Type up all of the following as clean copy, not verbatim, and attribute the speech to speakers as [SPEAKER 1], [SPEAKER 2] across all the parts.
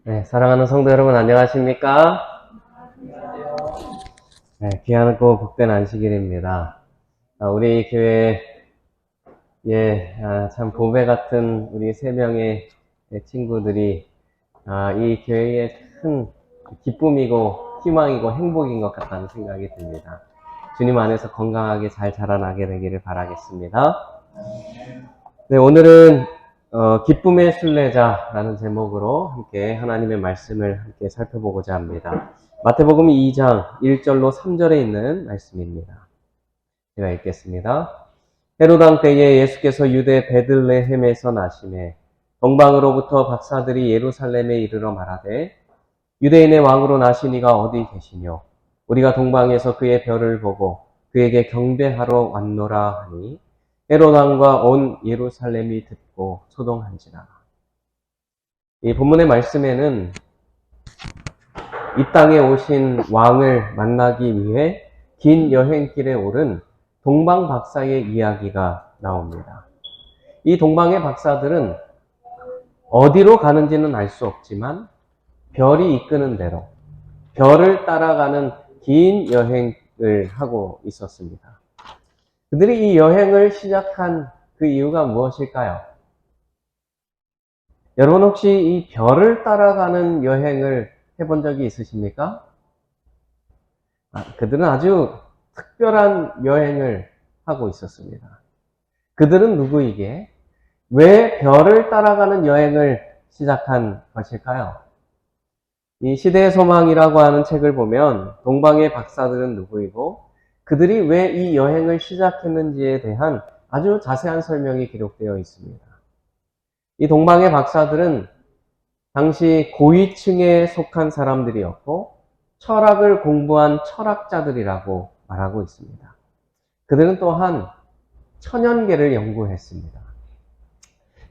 [SPEAKER 1] 네, 사랑하는 성도 여러분 안녕하십니까? 네, 귀하고 복된 안식일입니다. 우리 교회에 참 보배 같은 우리 세 명의 친구들이 이 교회의 큰 기쁨이고 희망이고 행복인 것 같다는 생각이 듭니다. 주님 안에서 건강하게 잘 자라나게 되기를 바라겠습니다. 네, 오늘은 기쁨의 순례자라는 제목으로 함께 하나님의 말씀을 함께 살펴보고자 합니다. 마태복음 2장 1절로 3절에 있는 말씀입니다. 제가 읽겠습니다. 헤롯 왕 때에 예수께서 유대 베들레헴에서 나시매 동방으로부터 박사들이 예루살렘에 이르러 말하되 유대인의 왕으로 나신 이가 어디 계시뇨? 우리가 동방에서 그의 별을 보고 그에게 경배하러 왔노라 하니 헤롯 왕과 온 예루살렘이 듣고 소동한지라. 이 본문의 말씀에는 이 땅에 오신 왕을 만나기 위해 긴 여행길에 오른 동방 박사의 이야기가 나옵니다. 이 동방의 박사들은 어디로 가는지는 알 수 없지만 별이 이끄는 대로 별을 따라가는 긴 여행을 하고 있었습니다. 그들이 이 여행을 시작한 그 이유가 무엇일까요? 여러분 혹시 이 별을 따라가는 여행을 해본 적이 있으십니까? 그들은 아주 특별한 여행을 하고 있었습니다. 그들은 누구에게 왜 별을 따라가는 여행을 시작한 것일까요? 이 시대의 소망이라고 하는 책을 보면 동방의 박사들은 누구이고 그들이 왜 이 여행을 시작했는지에 대한 아주 자세한 설명이 기록되어 있습니다. 이 동방의 박사들은 당시 고위층에 속한 사람들이었고 철학을 공부한 철학자들이라고 말하고 있습니다. 그들은 또한 천연계를 연구했습니다.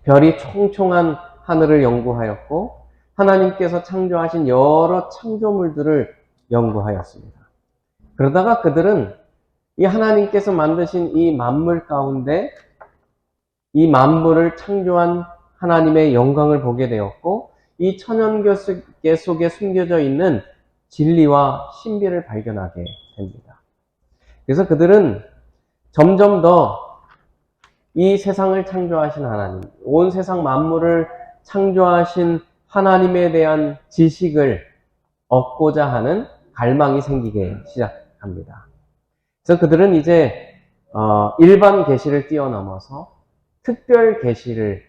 [SPEAKER 1] 별이 총총한 하늘을 연구하였고 하나님께서 창조하신 여러 창조물들을 연구하였습니다. 그러다가 그들은 이 하나님께서 만드신 이 만물 가운데 이 만물을 창조한 하나님의 영광을 보게 되었고 이 천연계 속에 숨겨져 있는 진리와 신비를 발견하게 됩니다. 그래서 그들은 점점 더 이 세상을 창조하신 하나님, 온 세상 만물을 창조하신 하나님에 대한 지식을 얻고자 하는 갈망이 생기게 시작합니다. 그래서 그들은 이제 일반 계시를 뛰어넘어서 특별 계시를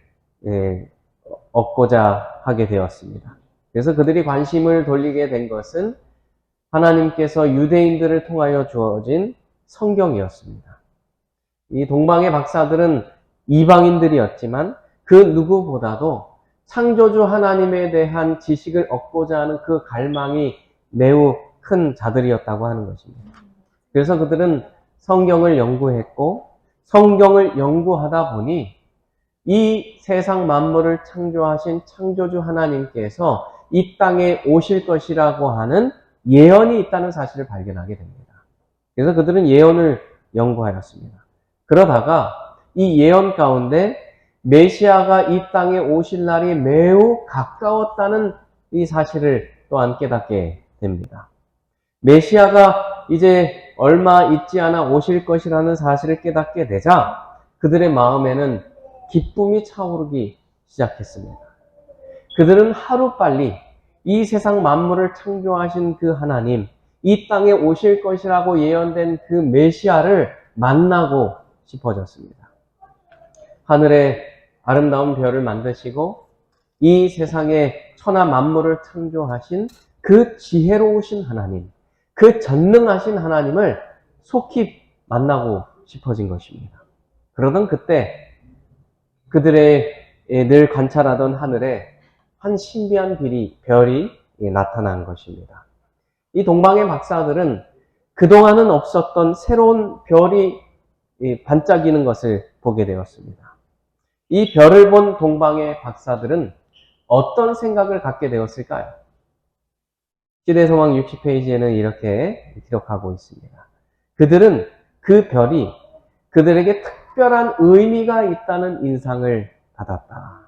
[SPEAKER 1] 얻고자 하게 되었습니다. 그래서 그들이 관심을 돌리게 된 것은 하나님께서 유대인들을 통하여 주어진 성경이었습니다. 이 동방의 박사들은 이방인들이었지만 그 누구보다도 창조주 하나님에 대한 지식을 얻고자 하는 그 갈망이 매우 큰 자들이었다고 하는 것입니다. 그래서 그들은 성경을 연구했고 성경을 연구하다 보니 이 세상 만물을 창조하신 창조주 하나님께서 이 땅에 오실 것이라고 하는 예언이 있다는 사실을 발견하게 됩니다. 그래서 그들은 예언을 연구하였습니다. 그러다가 이 예언 가운데 메시아가 이 땅에 오실 날이 매우 가까웠다는 이 사실을 또한 깨닫게 됩니다. 메시아가 이제 얼마 있지 않아 오실 것이라는 사실을 깨닫게 되자 그들의 마음에는 기쁨이 차오르기 시작했습니다. 그들은 하루빨리 이 세상 만물을 창조하신 그 하나님, 이 땅에 오실 것이라고 예언된 그 메시아를 만나고 싶어졌습니다. 하늘에 아름다운 별을 만드시고 이 세상에 천하 만물을 창조하신 그 지혜로우신 하나님, 그 전능하신 하나님을 속히 만나고 싶어진 것입니다. 그러던 그때 그들의 늘 관찰하던 하늘에 한 신비한 별이 나타난 것입니다. 이 동방의 박사들은 그동안은 없었던 새로운 별이 반짝이는 것을 보게 되었습니다. 이 별을 본 동방의 박사들은 어떤 생각을 갖게 되었을까요? 시대소망 60페이지에는 이렇게 기록하고 있습니다. 그들은 그 별이 그들에게 특별한 의미가 있다는 인상을 받았다.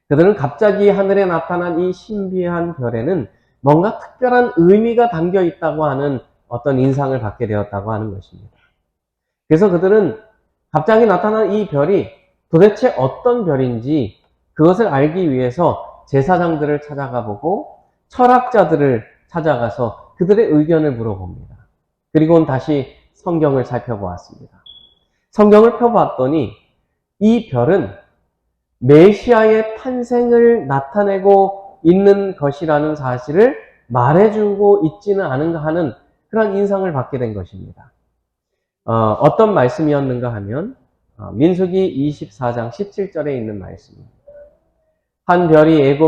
[SPEAKER 1] 그들은 갑자기 하늘에 나타난 이 신비한 별에는 뭔가 특별한 의미가 담겨 있다고 하는 어떤 인상을 받게 되었다고 하는 것입니다. 그래서 그들은 갑자기 나타난 이 별이 도대체 어떤 별인지 그것을 알기 위해서 제사장들을 찾아가 보고 철학자들을 찾아가서 그들의 의견을 물어봅니다. 그리고는 다시 성경을 살펴보았습니다. 성경을 펴봤더니 이 별은 메시아의 탄생을 나타내고 있는 것이라는 사실을 말해주고 있지는 않은가 하는 그런 인상을 받게 된 것입니다. 어떤 말씀이었는가 하면 민수기 24장 17절에 있는 말씀입니다. 한 별이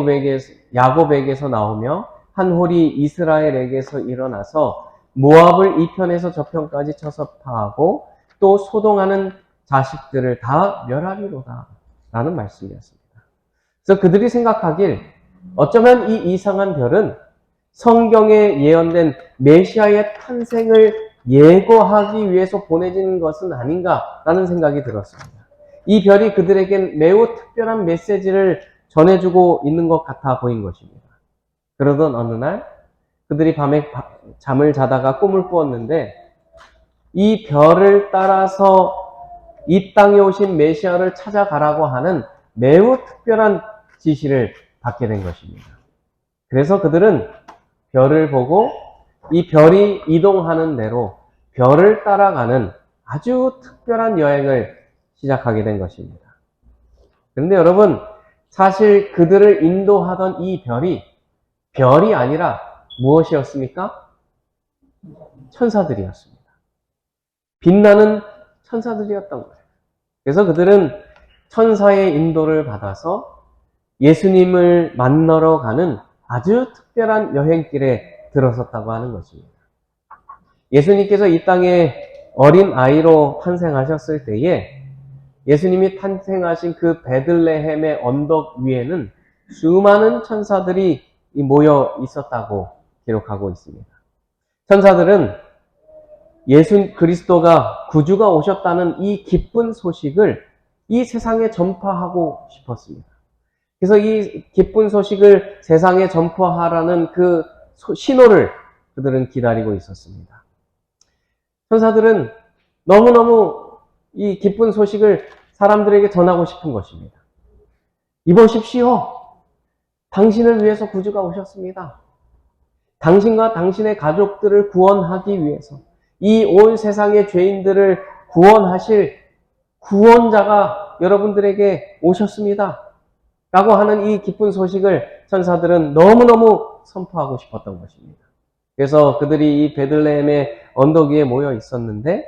[SPEAKER 1] 야곱에게서 나오며 한 홀이 이스라엘에게서 일어나서 모압을 이 편에서 저 편까지 쳐서 파하고 또 소동하는 자식들을 다 멸하리로다 라는 말씀이었습니다. 그래서 그들이 생각하길 어쩌면 이 이상한 별은 성경에 예언된 메시아의 탄생을 예고하기 위해서 보내진 것은 아닌가라는 생각이 들었습니다. 이 별이 그들에겐 매우 특별한 메시지를 전해주고 있는 것 같아 보인 것입니다. 그러던 어느 날 그들이 밤에 잠을 자다가 꿈을 꾸었는데 이 별을 따라서 이 땅에 오신 메시아를 찾아가라고 하는 매우 특별한 지시를 받게 된 것입니다. 그래서 그들은 별을 보고 이 별이 이동하는 대로 별을 따라가는 아주 특별한 여행을 시작하게 된 것입니다. 그런데 여러분, 사실 그들을 인도하던 이 별이 아니라 무엇이었습니까? 천사들이었습니다. 빛나는 천사들이었던 거예요. 그래서 그들은 천사의 인도를 받아서 예수님을 만나러 가는 아주 특별한 여행길에 들어섰다고 하는 것입니다. 예수님께서 이 땅에 어린 아이로 탄생하셨을 때에 예수님이 탄생하신 그 베들레헴의 언덕 위에는 수많은 천사들이 모여 있었다고 기록하고 있습니다. 천사들은 예수 그리스도가 구주가 오셨다는 이 기쁜 소식을 이 세상에 전파하고 싶었습니다. 그래서 이 기쁜 소식을 세상에 전파하라는 그 신호를 그들은 기다리고 있었습니다. 천사들은 너무너무 이 기쁜 소식을 사람들에게 전하고 싶은 것입니다. 이보십시오. 당신을 위해서 구주가 오셨습니다. 당신과 당신의 가족들을 구원하기 위해서 이 온 세상의 죄인들을 구원하실 구원자가 여러분들에게 오셨습니다. 라고 하는 이 기쁜 소식을 천사들은 너무너무 선포하고 싶었던 것입니다. 그래서 그들이 이 베들레헴의 언덕 위에 모여 있었는데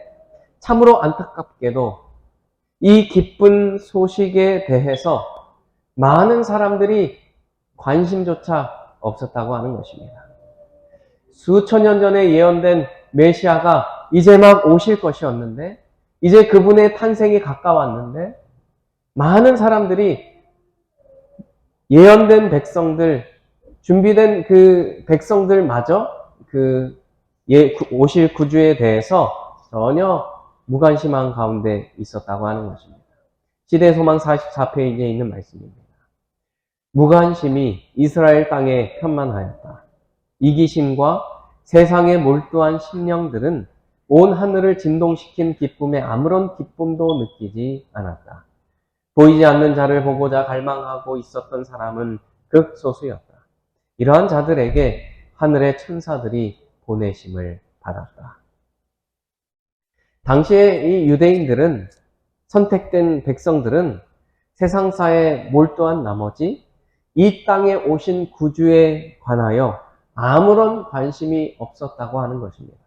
[SPEAKER 1] 참으로 안타깝게도 이 기쁜 소식에 대해서 많은 사람들이 관심조차 없었다고 하는 것입니다. 수천 년 전에 예언된 메시아가 이제 막 오실 것이었는데 이제 그분의 탄생이 가까웠는데 많은 사람들이 예언된 백성들, 준비된 그 백성들마저 오실 구주에 대해서 전혀 무관심한 가운데 있었다고 하는 것입니다. 시대소망 44페이지에 있는 말씀입니다. 무관심이 이스라엘 땅에 편만하였다. 이기심과 세상에 몰두한 심령들은 온 하늘을 진동시킨 기쁨에 아무런 기쁨도 느끼지 않았다. 보이지 않는 자를 보고자 갈망하고 있었던 사람은 극소수였다. 이러한 자들에게 하늘의 천사들이 보내심을 받았다. 당시에 이 유대인들은, 선택된 백성들은 세상사에 몰두한 나머지 이 땅에 오신 구주에 관하여 아무런 관심이 없었다고 하는 것입니다.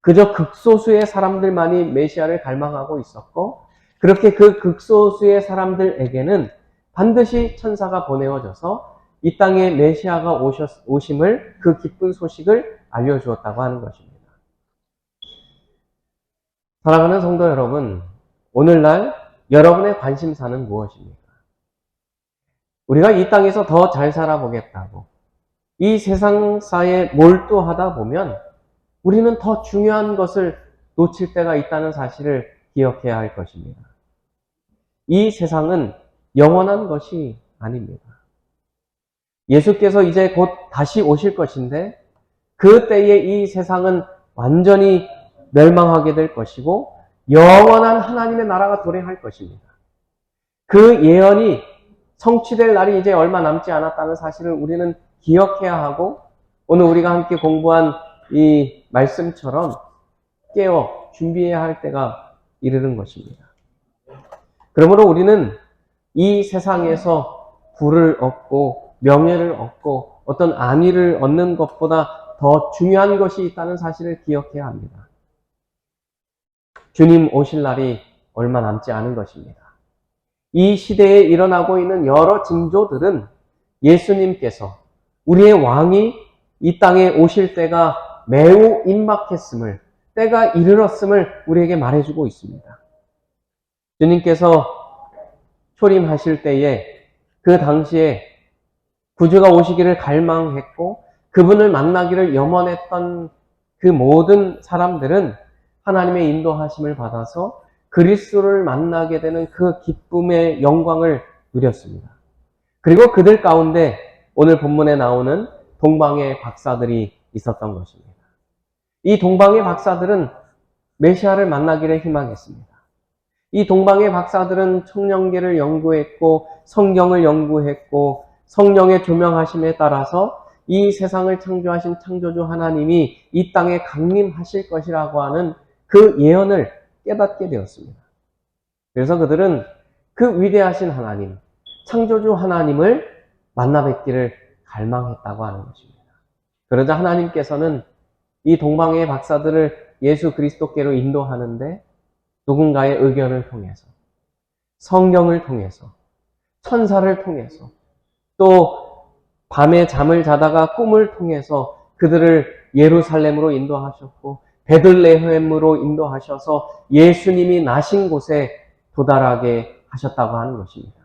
[SPEAKER 1] 그저 극소수의 사람들만이 메시아를 갈망하고 있었고, 그렇게 그 극소수의 사람들에게는 반드시 천사가 보내어져서 이 땅에 메시아가 오심을, 그 기쁜 소식을 알려주었다고 하는 것입니다. 사랑하는 성도 여러분, 오늘날 여러분의 관심사는 무엇입니까? 우리가 이 땅에서 더 잘 살아보겠다고 이 세상사에 몰두하다 보면 우리는 더 중요한 것을 놓칠 때가 있다는 사실을 기억해야 할 것입니다. 이 세상은 영원한 것이 아닙니다. 예수께서 이제 곧 다시 오실 것인데 그때에 이 세상은 완전히 멸망하게 될 것이고 영원한 하나님의 나라가 도래할 것입니다. 그 예언이 성취될 날이 이제 얼마 남지 않았다는 사실을 우리는 기억해야 하고 오늘 우리가 함께 공부한 이 말씀처럼 깨어 준비해야 할 때가 이르는 것입니다. 그러므로 우리는 이 세상에서 부를 얻고 명예를 얻고 어떤 안위를 얻는 것보다 더 중요한 것이 있다는 사실을 기억해야 합니다. 주님 오실 날이 얼마 남지 않은 것입니다. 이 시대에 일어나고 있는 여러 징조들은 예수님께서 우리의 왕이 이 땅에 오실 때가 매우 임박했음을, 때가 이르렀음을 우리에게 말해주고 있습니다. 주님께서 초림하실 때에 그 당시에 구주가 오시기를 갈망했고 그분을 만나기를 염원했던 그 모든 사람들은 하나님의 인도하심을 받아서 그리스도를 만나게 되는 그 기쁨의 영광을 누렸습니다. 그리고 그들 가운데 오늘 본문에 나오는 동방의 박사들이 있었던 것입니다. 이 동방의 박사들은 메시아를 만나기를 희망했습니다. 이 동방의 박사들은 청년기를 연구했고 성경을 연구했고 성령의 조명하심에 따라서 이 세상을 창조하신 창조주 하나님이 이 땅에 강림하실 것이라고 하는 그 예언을 깨닫게 되었습니다. 그래서 그들은 그 위대하신 하나님, 창조주 하나님을 만나 뵙기를 갈망했다고 하는 것입니다. 그러자 하나님께서는 이 동방의 박사들을 예수 그리스도께로 인도하는데 누군가의 의견을 통해서, 성경을 통해서, 천사를 통해서, 또 밤에 잠을 자다가 꿈을 통해서 그들을 예루살렘으로 인도하셨고 베들레헴으로 인도하셔서 예수님이 나신 곳에 도달하게 하셨다고 하는 것입니다.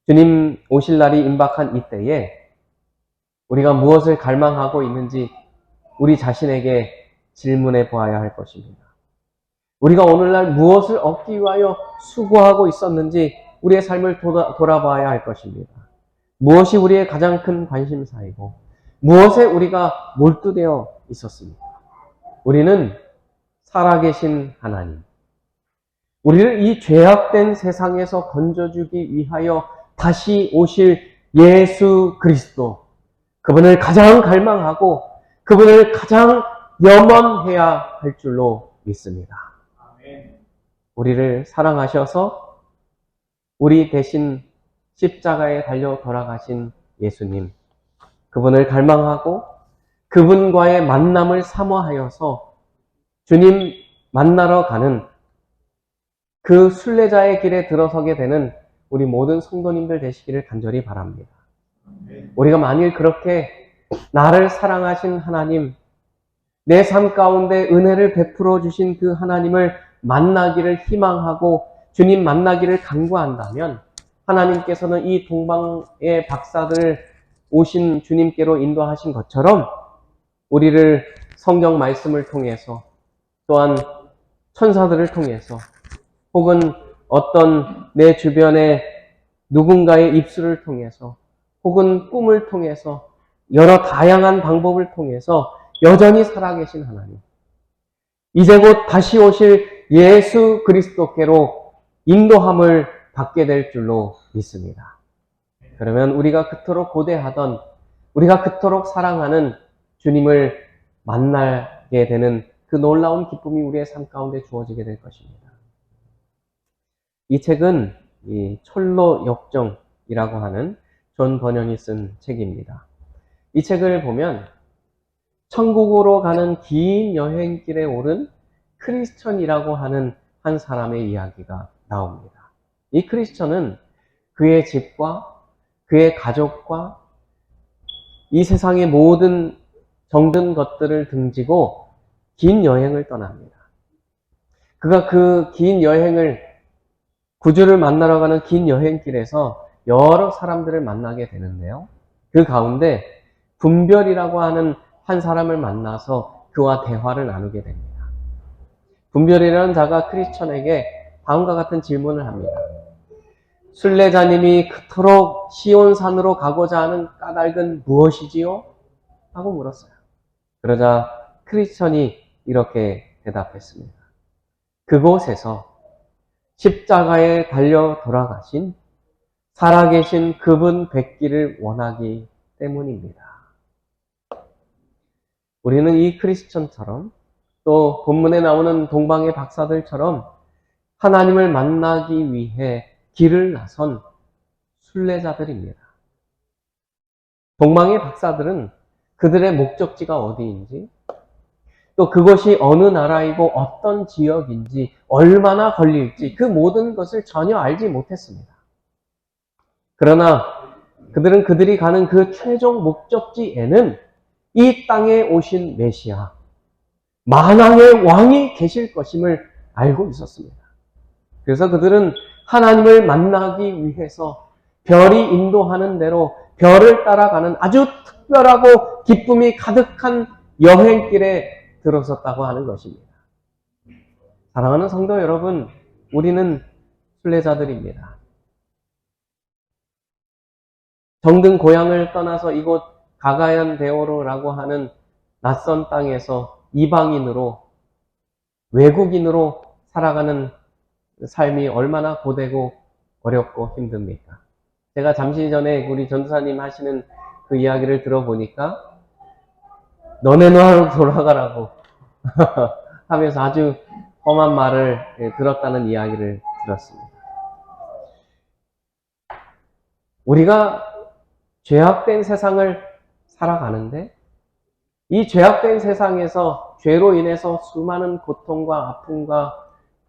[SPEAKER 1] 주님 오실 날이 임박한 이때에 우리가 무엇을 갈망하고 있는지 우리 자신에게 질문해 보아야 할 것입니다. 우리가 오늘날 무엇을 얻기 위하여 수고하고 있었는지 우리의 삶을 돌아봐야 할 것입니다. 무엇이 우리의 가장 큰 관심사이고 무엇에 우리가 몰두되어 있었습니까? 우리는 살아계신 하나님, 우리를 이 죄악된 세상에서 건져주기 위하여 다시 오실 예수 그리스도, 그분을 가장 갈망하고 그분을 가장 염원해야 할 줄로 믿습니다. 우리를 사랑하셔서 우리 대신 십자가에 달려 돌아가신 예수님, 그분을 갈망하고 그분과의 만남을 사모하여서 주님 만나러 가는 그 순례자의 길에 들어서게 되는 우리 모든 성도님들 되시기를 간절히 바랍니다. 우리가 만일 그렇게 나를 사랑하신 하나님, 내 삶 가운데 은혜를 베풀어 주신 그 하나님을 만나기를 희망하고 주님 만나기를 간구한다면 하나님께서는 이 동방의 박사들 오신 주님께로 인도하신 것처럼 우리를 성경 말씀을 통해서 또한 천사들을 통해서 혹은 어떤 내 주변의 누군가의 입술을 통해서 혹은 꿈을 통해서 여러 다양한 방법을 통해서 여전히 살아계신 하나님, 이제 곧 다시 오실 예수 그리스도께로 인도함을 받게 될 줄로 믿습니다. 그러면 우리가 그토록 고대하던, 우리가 그토록 사랑하는 주님을 만나게 되는 그 놀라운 기쁨이 우리의 삶 가운데 주어지게 될 것입니다. 이 책은 이 철로 역정이라고 하는 존 버년이 쓴 책입니다. 이 책을 보면 천국으로 가는 긴 여행길에 오른 크리스천이라고 하는 한 사람의 이야기가 나옵니다. 이 크리스천은 그의 집과 그의 가족과 이 세상의 모든 정든 것들을 등지고 긴 여행을 떠납니다. 그가 그 긴 여행을, 구주를 만나러 가는 긴 여행길에서 여러 사람들을 만나게 되는데요. 그 가운데 분별이라고 하는 한 사람을 만나서 그와 대화를 나누게 됩니다. 분별이라는 자가 크리스천에게 다음과 같은 질문을 합니다. 순례자님이 그토록 시온산으로 가고자 하는 까닭은 무엇이지요? 하고 물었어요. 그러자 크리스천이 이렇게 대답했습니다. 그곳에서 십자가에 달려 돌아가신 살아계신 그분 뵙기를 원하기 때문입니다. 우리는 이 크리스천처럼 또 본문에 나오는 동방의 박사들처럼 하나님을 만나기 위해 길을 나선 순례자들입니다. 동방의 박사들은 그들의 목적지가 어디인지, 또 그것이 어느 나라이고 어떤 지역인지, 얼마나 걸릴지 그 모든 것을 전혀 알지 못했습니다. 그러나 그들은 그들이 가는 그 최종 목적지에는 이 땅에 오신 메시아, 만왕의 왕이 계실 것임을 알고 있었습니다. 그래서 그들은 하나님을 만나기 위해서 별이 인도하는 대로 별을 따라가는 아주 특별하고 기쁨이 가득한 여행길에 들어섰다고 하는 것입니다. 사랑하는 성도 여러분, 우리는 순례자들입니다. 정든 고향을 떠나서 이곳 가가얀 데오로라고 하는 낯선 땅에서 이방인으로, 외국인으로 살아가는 삶이 얼마나 고되고 어렵고 힘듭니까? 제가 잠시 전에 우리 전도사님 하시는 그 이야기를 들어보니까 너네 나라로 돌아가라고 하면서 아주 험한 말을 들었다는 이야기를 들었습니다. 우리가 죄악된 세상을 살아가는데 이 죄악된 세상에서 죄로 인해서 수많은 고통과 아픔과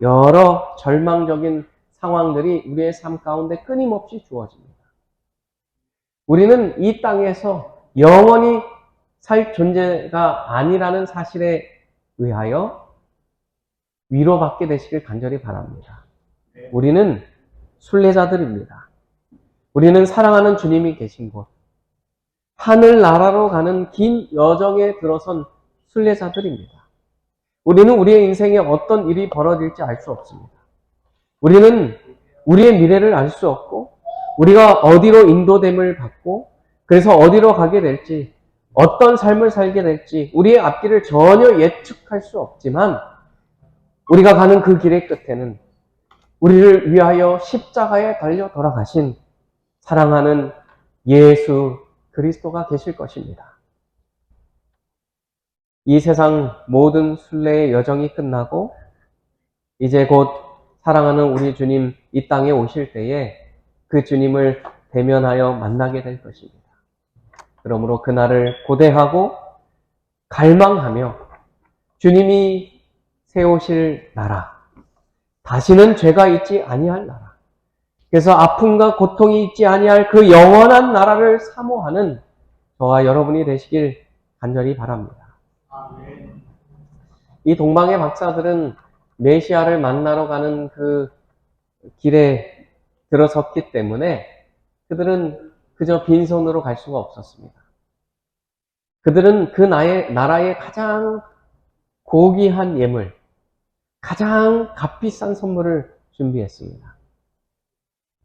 [SPEAKER 1] 여러 절망적인 상황들이 우리의 삶 가운데 끊임없이 주어집니다. 우리는 이 땅에서 영원히 살 존재가 아니라는 사실에 의하여 위로받게 되시길 간절히 바랍니다. 우리는 순례자들입니다. 우리는 사랑하는 주님이 계신 곳, 하늘나라로 가는 긴 여정에 들어선 순례자들입니다. 우리는 우리의 인생에 어떤 일이 벌어질지 알 수 없습니다. 우리는 우리의 미래를 알 수 없고, 우리가 어디로 인도됨을 받고, 그래서 어디로 가게 될지, 어떤 삶을 살게 될지, 우리의 앞길을 전혀 예측할 수 없지만, 우리가 가는 그 길의 끝에는 우리를 위하여 십자가에 달려 돌아가신 사랑하는 예수 그리스도가 계실 것입니다. 이 세상 모든 순례의 여정이 끝나고 이제 곧 사랑하는 우리 주님 이 땅에 오실 때에 그 주님을 대면하여 만나게 될 것입니다. 그러므로 그날을 고대하고 갈망하며 주님이 세우실 나라, 다시는 죄가 있지 아니할 나라, 그래서 아픔과 고통이 있지 아니할 그 영원한 나라를 사모하는 저와 여러분이 되시길 간절히 바랍니다. 이 동방의 박사들은 메시아를 만나러 가는 그 길에 들어섰기 때문에 그들은 그저 빈손으로 갈 수가 없었습니다. 그들은 그 나라의 가장 고귀한 예물, 가장 값비싼 선물을 준비했습니다.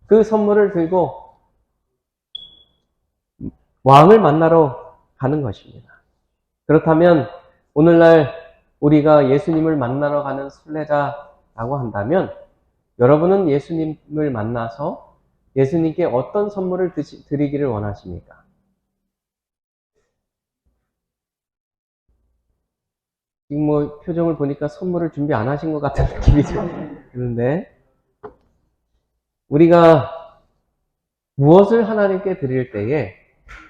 [SPEAKER 1] 그 선물을 들고 왕을 만나러 가는 것입니다. 그렇다면 오늘날 우리가 예수님을 만나러 가는 순례자라고 한다면 여러분은 예수님을 만나서 예수님께 어떤 선물을 드리기를 원하십니까? 지금 뭐 표정을 보니까 선물을 준비 안 하신 것 같은 느낌이 좀 드는데, 우리가 무엇을 하나님께 드릴 때에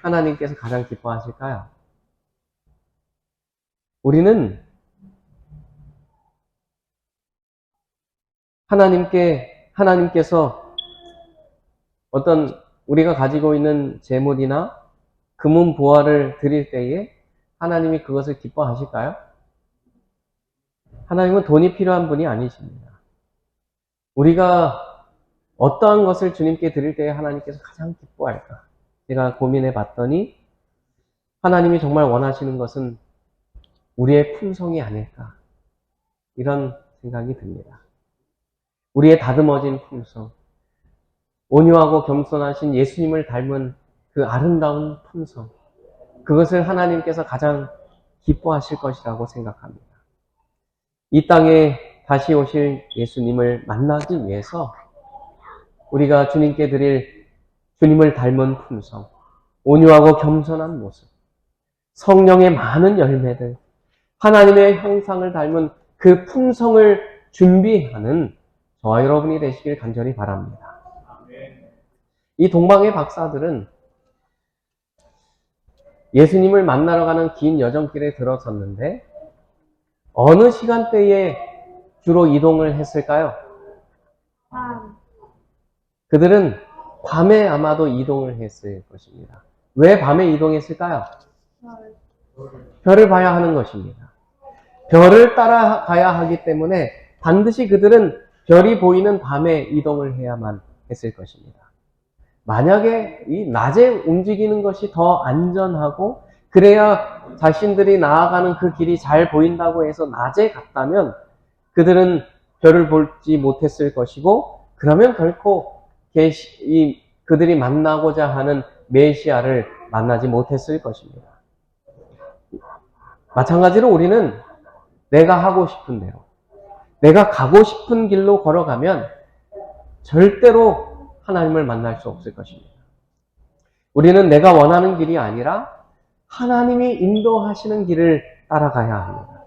[SPEAKER 1] 하나님께서 가장 기뻐하실까요? 우리는 하나님께서 어떤 우리가 가지고 있는 재물이나 금은 보화를 드릴 때에 하나님이 그것을 기뻐하실까요? 하나님은 돈이 필요한 분이 아니십니다. 우리가 어떠한 것을 주님께 드릴 때에 하나님께서 가장 기뻐할까? 제가 고민해 봤더니 하나님이 정말 원하시는 것은 우리의 품성이 아닐까? 이런 생각이 듭니다. 우리의 다듬어진 품성, 온유하고 겸손하신 예수님을 닮은 그 아름다운 품성, 그것을 하나님께서 가장 기뻐하실 것이라고 생각합니다. 이 땅에 다시 오실 예수님을 만나기 위해서 우리가 주님께 드릴 주님을 닮은 품성, 온유하고 겸손한 모습, 성령의 많은 열매들, 하나님의 형상을 닮은 그 품성을 준비하는 저와 여러분이 되시길 간절히 바랍니다. 이 동방의 박사들은 예수님을 만나러 가는 긴 여정길에 들어섰는데 어느 시간대에 주로 이동을 했을까요? 그들은 밤에 아마도 이동을 했을 것입니다. 왜 밤에 이동했을까요? 별을 봐야 하는 것입니다. 별을 따라가야 하기 때문에 반드시 그들은 별이 보이는 밤에 이동을 해야만 했을 것입니다. 만약에 이 낮에 움직이는 것이 더 안전하고 그래야 자신들이 나아가는 그 길이 잘 보인다고 해서 낮에 갔다면 그들은 별을 보지 못했을 것이고 그러면 결코 그들이 만나고자 하는 메시아를 만나지 못했을 것입니다. 마찬가지로 우리는 내가 하고 싶은 대로, 내가 가고 싶은 길로 걸어가면 절대로 하나님을 만날 수 없을 것입니다. 우리는 내가 원하는 길이 아니라 하나님이 인도하시는 길을 따라가야 합니다.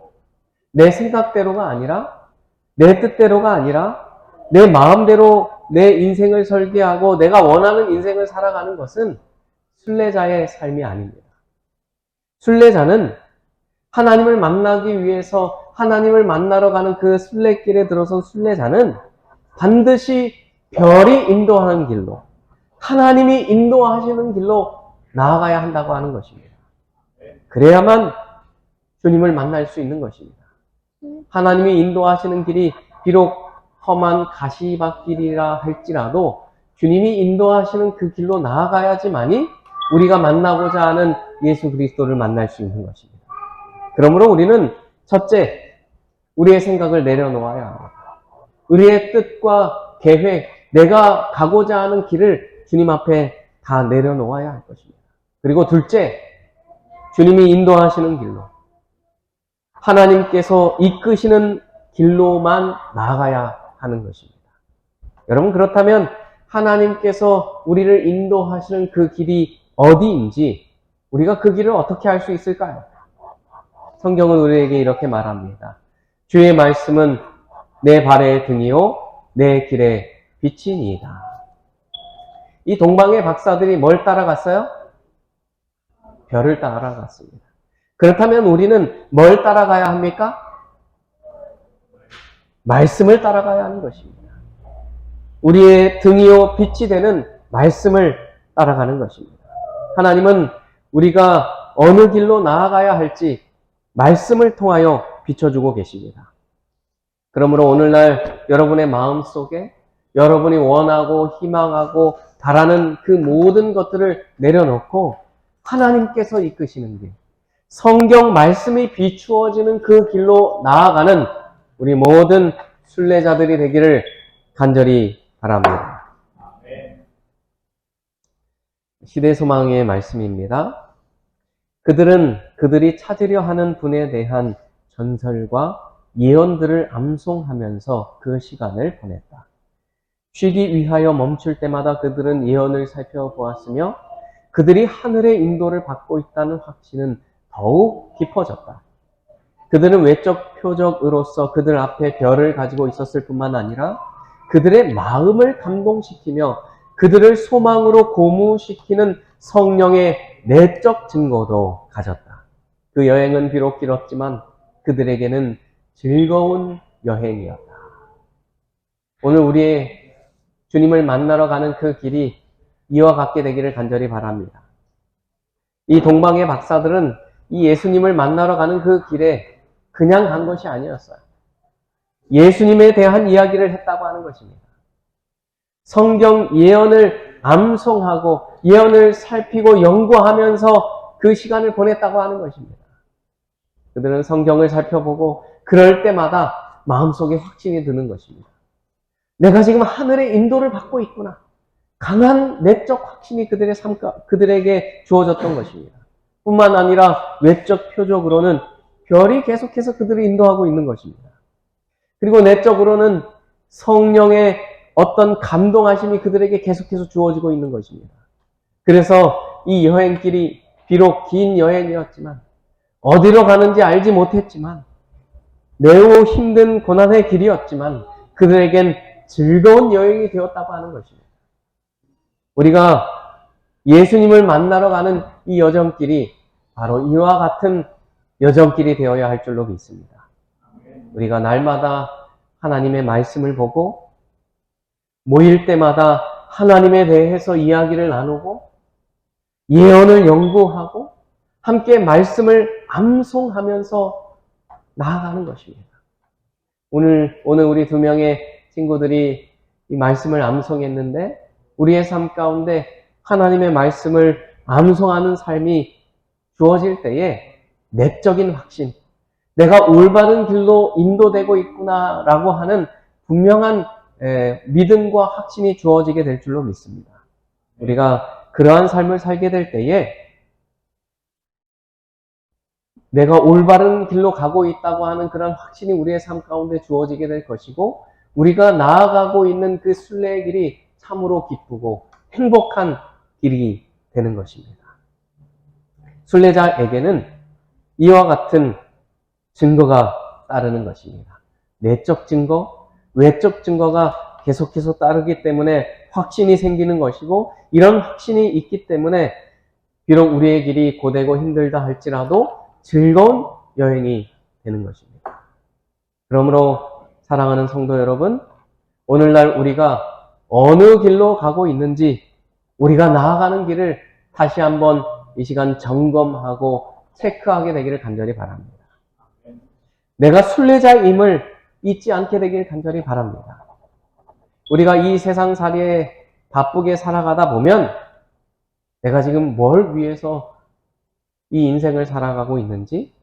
[SPEAKER 1] 내 생각대로가 아니라, 내 뜻대로가 아니라, 내 마음대로 내 인생을 설계하고 내가 원하는 인생을 살아가는 것은 순례자의 삶이 아닙니다. 순례자는 하나님을 만나기 위해서 하나님을 만나러 가는 그 순례길에 들어선 순례자는 반드시 별이 인도하는 길로, 하나님이 인도하시는 길로 나아가야 한다고 하는 것입니다. 그래야만 주님을 만날 수 있는 것입니다. 하나님이 인도하시는 길이 비록 험한 가시밭길이라 할지라도 주님이 인도하시는 그 길로 나아가야지만이 우리가 만나고자 하는 예수 그리스도를 만날 수 있는 것입니다. 그러므로 우리는 첫째, 우리의 생각을 내려놓아야 합니다. 우리의 뜻과 계획, 내가 가고자 하는 길을 주님 앞에 다 내려놓아야 할 것입니다. 그리고 둘째, 주님이 인도하시는 길로, 하나님께서 이끄시는 길로만 나아가야 하는 것입니다. 여러분, 그렇다면 하나님께서 우리를 인도하시는 그 길이 어디인지 우리가 그 길을 어떻게 알 수 있을까요? 성경은 우리에게 이렇게 말합니다. 주의 말씀은 내 발의 등이요 내 길의 빛이니이다. 이 동방의 박사들이 뭘 따라갔어요? 별을 따라갔습니다. 그렇다면 우리는 뭘 따라가야 합니까? 말씀을 따라가야 하는 것입니다. 우리의 등이요 빛이 되는 말씀을 따라가는 것입니다. 하나님은 우리가 어느 길로 나아가야 할지 말씀을 통하여 비춰주고 계십니다. 그러므로 오늘날 여러분의 마음속에 여러분이 원하고 희망하고 바라는 그 모든 것들을 내려놓고 하나님께서 이끄시는 길, 성경 말씀이 비추어지는 그 길로 나아가는 우리 모든 순례자들이 되기를 간절히 바랍니다. 시대소망의 말씀입니다. 그들은 그들이 찾으려 하는 분에 대한 전설과 예언들을 암송하면서 그 시간을 보냈다. 쉬기 위하여 멈출 때마다 그들은 예언을 살펴보았으며 그들이 하늘의 인도를 받고 있다는 확신은 더욱 깊어졌다. 그들은 외적 표적으로서 그들 앞에 별을 가지고 있었을 뿐만 아니라 그들의 마음을 감동시키며 그들을 소망으로 고무시키는 성령의 내적 증거도 가졌다. 그 여행은 비록 길었지만 그들에게는 즐거운 여행이었다. 오늘 우리의 주님을 만나러 가는 그 길이 이와 같게 되기를 간절히 바랍니다. 이 동방의 박사들은 이 예수님을 만나러 가는 그 길에 그냥 간 것이 아니었어요. 예수님에 대한 이야기를 했다고 하는 것입니다. 성경 예언을 암송하고 예언을 살피고 연구하면서 그 시간을 보냈다고 하는 것입니다. 그들은 성경을 살펴보고 그럴 때마다 마음속에 확신이 드는 것입니다. 내가 지금 하늘의 인도를 받고 있구나. 강한 내적 확신이 그들에게 주어졌던 것입니다. 뿐만 아니라 외적 표적으로는 별이 계속해서 그들을 인도하고 있는 것입니다. 그리고 내적으로는 성령의 어떤 감동하심이 그들에게 계속해서 주어지고 있는 것입니다. 그래서 이 여행길이 비록 긴 여행이었지만, 어디로 가는지 알지 못했지만, 매우 힘든 고난의 길이었지만 그들에겐 즐거운 여행이 되었다고 하는 것입니다. 우리가 예수님을 만나러 가는 이 여정길이 바로 이와 같은 여정길이 되어야 할 줄로 믿습니다. 우리가 날마다 하나님의 말씀을 보고 모일 때마다 하나님에 대해서 이야기를 나누고 예언을 연구하고 함께 말씀을 암송하면서 나아가는 것입니다. 오늘 우리 2명의 친구들이 이 말씀을 암송했는데 우리의 삶 가운데 하나님의 말씀을 암송하는 삶이 주어질 때에 내적인 확신, 내가 올바른 길로 인도되고 있구나라고 하는 분명한 믿음과 확신이 주어지게 될 줄로 믿습니다. 우리가 그러한 삶을 살게 될 때에 내가 올바른 길로 가고 있다고 하는 그런 확신이 우리의 삶 가운데 주어지게 될 것이고, 우리가 나아가고 있는 그 순례의 길이 참으로 기쁘고 행복한 길이 되는 것입니다. 순례자에게는 이와 같은 증거가 따르는 것입니다. 내적 증거, 외적 증거가 계속해서 따르기 때문에 확신이 생기는 것이고, 이런 확신이 있기 때문에 비록 우리의 길이 고되고 힘들다 할지라도 즐거운 여행이 되는 것입니다. 그러므로 사랑하는 성도 여러분, 오늘날 우리가 어느 길로 가고 있는지 우리가 나아가는 길을 다시 한번 이 시간 점검하고 체크하게 되기를 간절히 바랍니다. 내가 순례자임을 잊지 않게 되길 간절히 바랍니다. 우리가 이 세상살이에 바쁘게 살아가다 보면 내가 지금 뭘 위해서 이 인생을 살아가고 있는지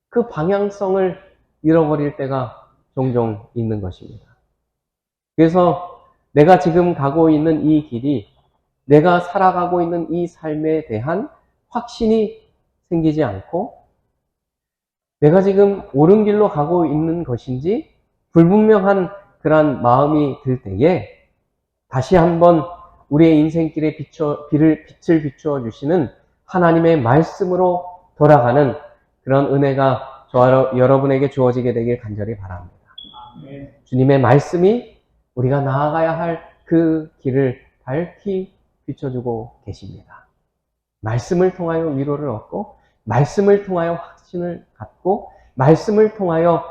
[SPEAKER 1] 그 방향성을 잃어버릴 때가 종종 있는 것입니다. 그래서 내가 지금 가고 있는 이 길이, 내가 살아가고 있는 이 삶에 대한 확신이 생기지 않고 내가 지금 옳은 길로 가고 있는 것인지 불분명한 그런 마음이 들 때에 다시 한번 우리의 인생길에 빛을 비추어 주시는 하나님의 말씀으로 돌아가는 그런 은혜가 저와 여러분에게 주어지게 되길 간절히 바랍니다. 주님의 말씀이 우리가 나아가야 할 그 길을 밝히 비춰주고 계십니다. 말씀을 통하여 위로를 얻고, 말씀을 통하여 확신을 갖고, 말씀을 통하여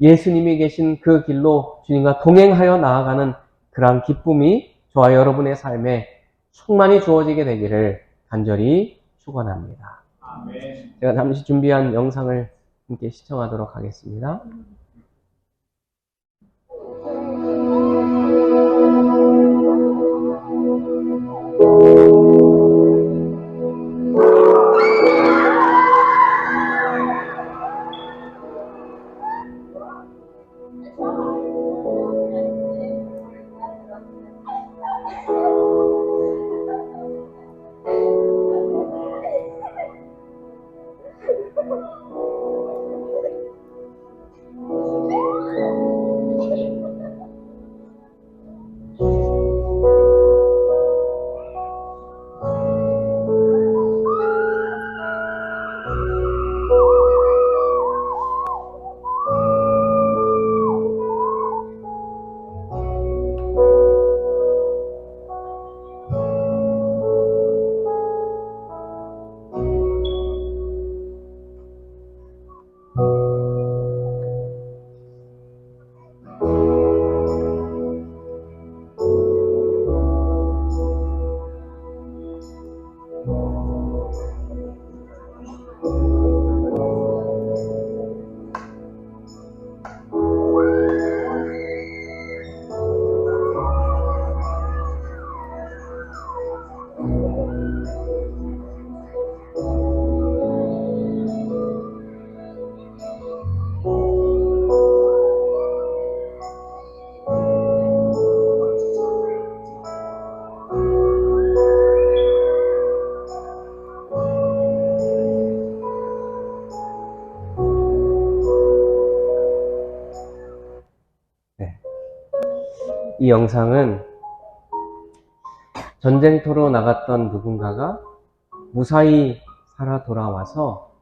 [SPEAKER 1] 예수님이 계신 그 길로 주님과 동행하여 나아가는 그러한 기쁨이 저와 여러분의 삶에 충만히 주어지게 되기를 간절히 축원합니다. 제가 잠시 준비한 영상을 함께 시청하도록 하겠습니다. 이 영상은 전쟁터로 나갔던 누군가가 무사히 살아 돌아와서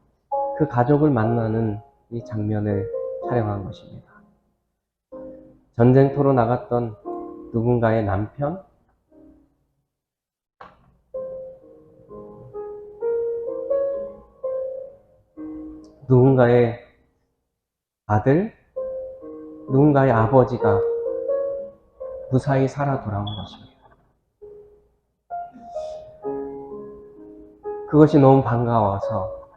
[SPEAKER 1] 그 가족을 만나는 이 장면을 촬영한 것입니다. 전쟁터로 나갔던 누군가의 남편, 누군가의 아들, 누군가의 아버지가 무사히 살아 돌아온 것입니다. 그것이 너무 반가워서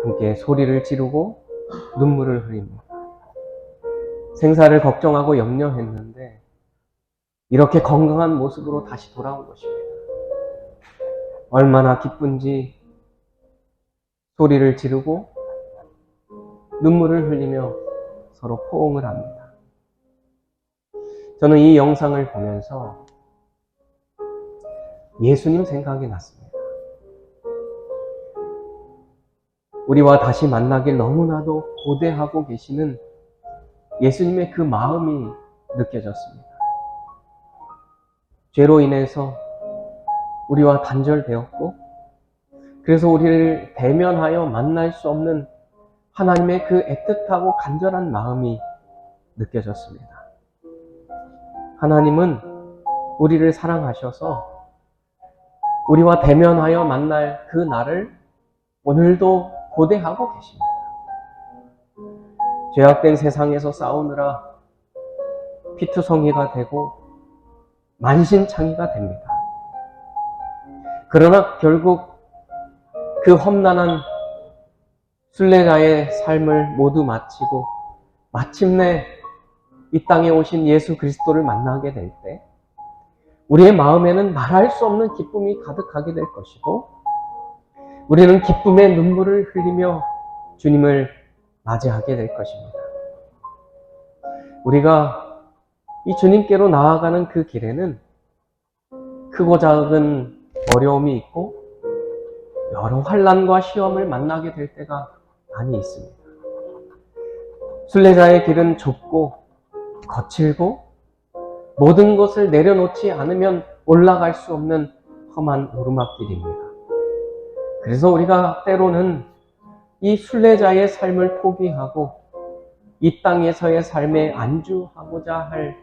[SPEAKER 1] 함께 소리를 지르고 눈물을 흘립니다. 생사를 걱정하고 염려했는데 이렇게 건강한 모습으로 다시 돌아온 것입니다. 얼마나 기쁜지 소리를 지르고 눈물을 흘리며 서로 포옹을 합니다. 저는 이 영상을 보면서 예수님 생각이 났습니다. 우리와 다시 만나길 너무나도 고대하고 계시는 예수님의 그 마음이 느껴졌습니다. 죄로 인해서 우리와 단절되었고, 그래서 우리를 대면하여 만날 수 없는 하나님의 그 애틋하고 간절한 마음이 느껴졌습니다. 하나님은 우리를 사랑하셔서 우리와 대면하여 만날 그 날을 오늘도 고대하고 계십니다. 죄악된 세상에서 싸우느라 피투성이가 되고 만신창이가 됩니다. 그러나 결국 그 험난한 순례자의 삶을 모두 마치고 마침내 이 땅에 오신 예수 그리스도를 만나게 될 때 우리의 마음에는 말할 수 없는 기쁨이 가득하게 될 것이고, 우리는 기쁨의 눈물을 흘리며 주님을 맞이하게 될 것입니다. 우리가 이 주님께로 나아가는 그 길에는 크고 작은 어려움이 있고 여러 환난과 시험을 만나게 될 때가 많이 있습니다. 순례자의 길은 좁고 거칠고 모든 것을 내려놓지 않으면 올라갈 수 없는 험한 오르막길입니다. 그래서 우리가 때로는 이 순례자의 삶을 포기하고 이 땅에서의 삶에 안주하고자 할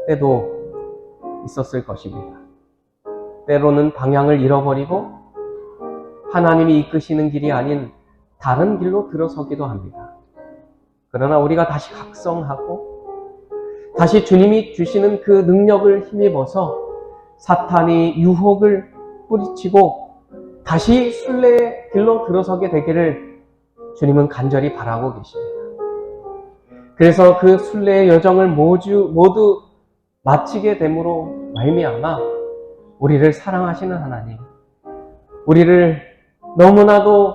[SPEAKER 1] 때도 있었을 것입니다. 때로는 방향을 잃어버리고 하나님이 이끄시는 길이 아닌 다른 길로 들어서기도 합니다. 그러나 우리가 다시 각성하고 다시 주님이 주시는 그 능력을 힘입어서 사탄이 유혹을 뿌리치고 다시 순례의 길로 들어서게 되기를 주님은 간절히 바라고 계십니다. 그래서 그 순례의 여정을 모두 마치게 됨으로 말미암아 우리를 사랑하시는 하나님, 우리를 너무나도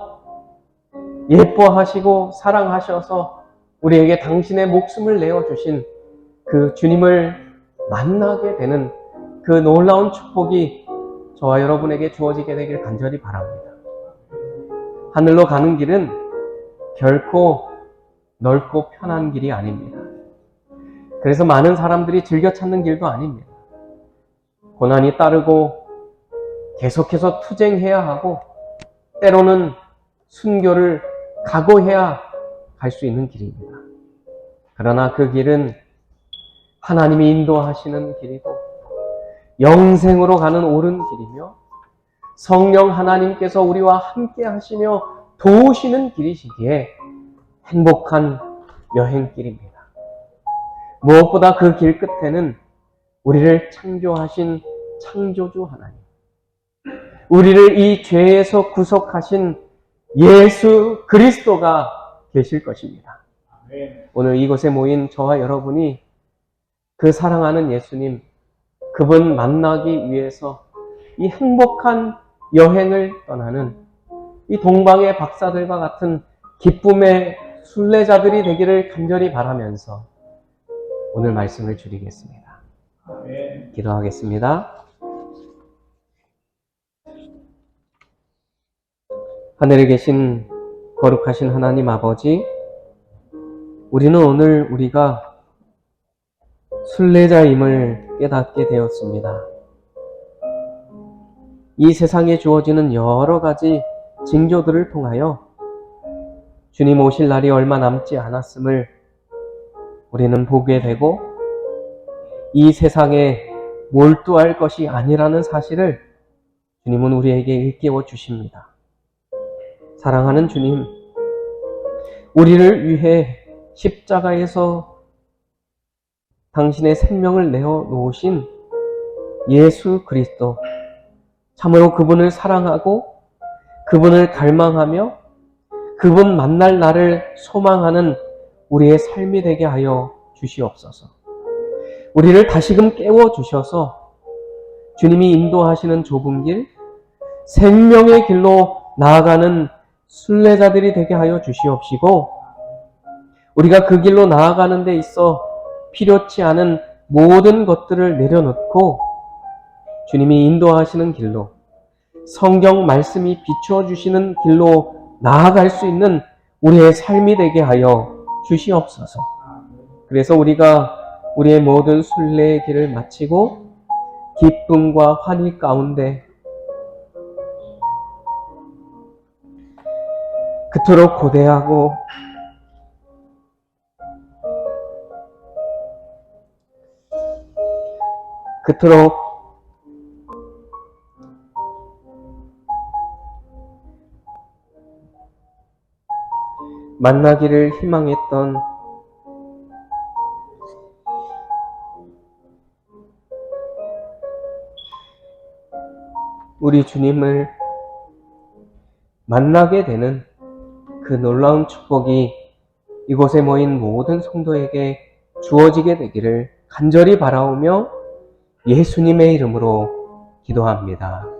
[SPEAKER 1] 예뻐하시고 사랑하셔서 우리에게 당신의 목숨을 내어주신 그 주님을 만나게 되는 그 놀라운 축복이 저와 여러분에게 주어지게 되길 간절히 바랍니다. 하늘로 가는 길은 결코 넓고 편한 길이 아닙니다. 그래서 많은 사람들이 즐겨 찾는 길도 아닙니다. 고난이 따르고 계속해서 투쟁해야 하고 때로는 순교를 각오해야 갈 수 있는 길입니다. 그러나 그 길은 하나님이 인도하시는 길이고 영생으로 가는 옳은 길이며 성령 하나님께서 우리와 함께 하시며 도우시는 길이시기에 행복한 여행길입니다. 무엇보다 그 길 끝에는 우리를 창조하신 창조주 하나님, 우리를 이 죄에서 구속하신 예수 그리스도가 계실 것입니다. 오늘 이곳에 모인 저와 여러분이 그 사랑하는 예수님, 그분 만나기 위해서 이 행복한 여행을 떠나는 이 동방의 박사들과 같은 기쁨의 순례자들이 되기를 간절히 바라면서 오늘 말씀을 줄이겠습니다. 기도하겠습니다. 하늘에 계신 거룩하신 하나님 아버지, 우리는 오늘 우리가 순례자임을 깨닫게 되었습니다. 이 세상에 주어지는 여러 가지 징조들을 통하여 주님 오실 날이 얼마 남지 않았음을 우리는 보게 되고, 이 세상에 몰두할 것이 아니라는 사실을 주님은 우리에게 일깨워 주십니다. 사랑하는 주님, 우리를 위해 십자가에서 당신의 생명을 내어 놓으신 예수 그리스도, 참으로 그분을 사랑하고 그분을 갈망하며 그분 만날 날을 소망하는 우리의 삶이 되게 하여 주시옵소서. 우리를 다시금 깨워 주셔서 주님이 인도하시는 좁은 길, 생명의 길로 나아가는 순례자들이 되게 하여 주시옵시고, 우리가 그 길로 나아가는 데 있어 필요치 않은 모든 것들을 내려놓고 주님이 인도하시는 길로, 성경 말씀이 비추어 주시는 길로 나아갈 수 있는 우리의 삶이 되게 하여 주시옵소서. 그래서 우리가 우리의 모든 순례의 길을 마치고 기쁨과 환희 가운데 그토록 고대하고 그토록 만나기를 희망했던 우리 주님을 만나게 되는 그 놀라운 축복이 이곳에 모인 모든 성도에게 주어지게 되기를 간절히 바라오며 예수님의 이름으로 기도합니다.